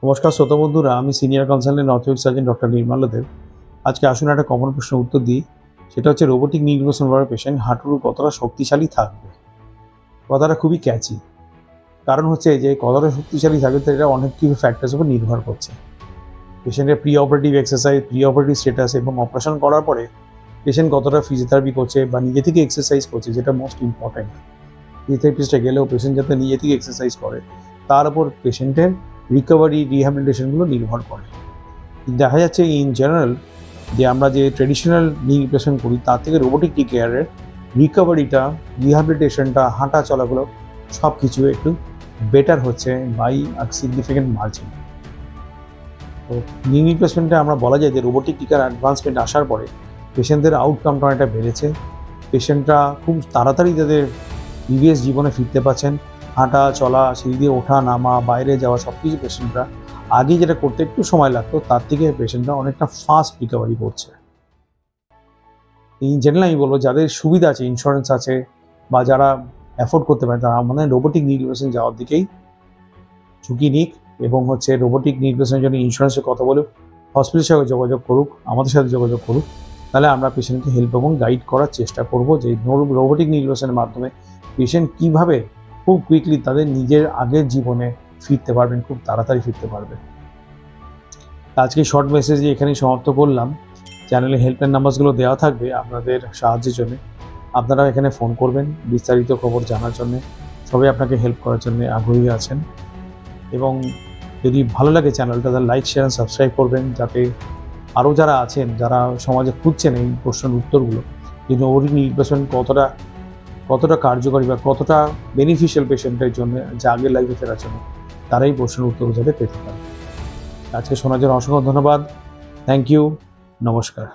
নমস্কার শ্রোতা বন্ধুরা, আমি senior consultant orthopaedic surgeon doctor Nirmal Deb. আজকে আসুন একটা কমন প্রশ্নের উত্তর দিই। সেটা হচ্ছে রোবোটিক নি রিপ্লেসমেন্ট করা পেশেন্ট হাঁটুর কতটা শক্তিশালী থাকবে। কথাটা খুবই ক্যাচি। কারণ হচ্ছে যে কতটা শক্তিশালী থাকবে এটা অনেক কিছু ফ্যাক্টরস উপর নির্ভর করছে। পেশেন্টের pre operative exercise, pre operative status এবং অপারেশন করার পরে পেশেন্ট কতটা ফিজিওথেরাপি করছে বা নিজে থেকে এক্সারসাইজ করছে, যেটা মোস্ট ইম্পর্ট্যান্ট। ফিজিওথেরাপিস্টে গেলেও পেশেন্ট যাতে নিজে থেকে এক্সারসাইজ করে তার উপর পেশেন্টের রিকভারি রিহ্যাবিলিটেশনগুলো নির্ভর করে। দেখা যাচ্ছে ইন জেনারেল যে আমরা যে ট্রেডিশনাল নি রিপ্লেসমেন্ট করি তার থেকে রোবোটিক নি কেয়ারের রিকভারিটা, রিহ্যাবিলিটেশনটা, হাঁটা চলাগুলো সব কিছু একটু বেটার হচ্ছে বাই আ সিগনিফিক্যান্ট মার্জিন। তো নি রিপ্লেসমেন্টে আমরা বলা যায় যে রোবোটিক টিকার অ্যাডভান্সমেন্ট আসার পরে পেশেন্টদের আউটকামটা অনেকটা বেড়েছে। পেশেন্টরা খুব তাড়াতাড়ি তাদের প্রিভিয়াস জীবনে ফিরতে পারছেন। হাঁটা চলা, সিঁড়ি দিয়ে ওঠা নামা, বাইরে যাওয়া সব কিছু পেশেন্টরা আগে যেটা করতে একটু সময় লাগতো তার থেকে পেশেন্টরা অনেকটা ফাস্ট রিকভারি করছে। ইন জেনারেল আমি বলবো যাদের সুবিধা আছে, ইন্স্যুরেন্স আছে বা যারা অ্যাফোর্ড করতে পারে তারা আমাদের রোবোটিক নি রিপ্লেসমেন্ট যাওয়ার দিকেই ঝুঁকি নিক এবং রোবোটিক নি রিপ্লেসমেন্টের জন্য ইন্স্যুরেন্সের কথা বলুক, হসপিটালের সাথে যোগাযোগ করুক, আমাদের সাথে যোগাযোগ করুক। তাহলে আমরা পেশেন্টকে হেল্প এবং গাইড করার চেষ্টা করব যে রোবোটিক নি রিপ্লেসমেন্টের মাধ্যমে পেশেন্ট কীভাবে খুব কুইকলি তাদের নিজের আগের জীবনে ফিরতে পারবেন, খুব তাড়াতাড়ি ফিরতে পারবেন। আজকে শর্ট মেসেজে এখানেই সমাপ্ত করলাম। চ্যানেলে হেল্পলাইন নাম্বারগুলো দেওয়া থাকবে আপনাদের সাহায্যের জন্য। আপনারা এখানে ফোন করবেন বিস্তারিত খবর জানার জন্য। সবাই আপনাকে হেল্প করার জন্য আগ্রহী আছেন। এবং যদি ভালো লাগে চ্যানেলটা তাহলে লাইক, শেয়ার অ্যান্ড সাবস্ক্রাইব করবেন, যাতে আরও যারা আছেন যারা সমাজে খুঁজছেন এই প্রশ্নের উত্তরগুলো, যে রোবোটিক নি রিপ্লেসমেন্ট কতটা কার্যকরী বা কতটা বেনিফিশিয়াল পেশেন্টের জন্য, যে আগের লাইফে ফেরার জন্য, তারাই প্রশ্নের উত্তর যাতে পেতে পারে। আজকে শোনার জন্য অসংখ্য ধন্যবাদ। Thank you. নমস্কার।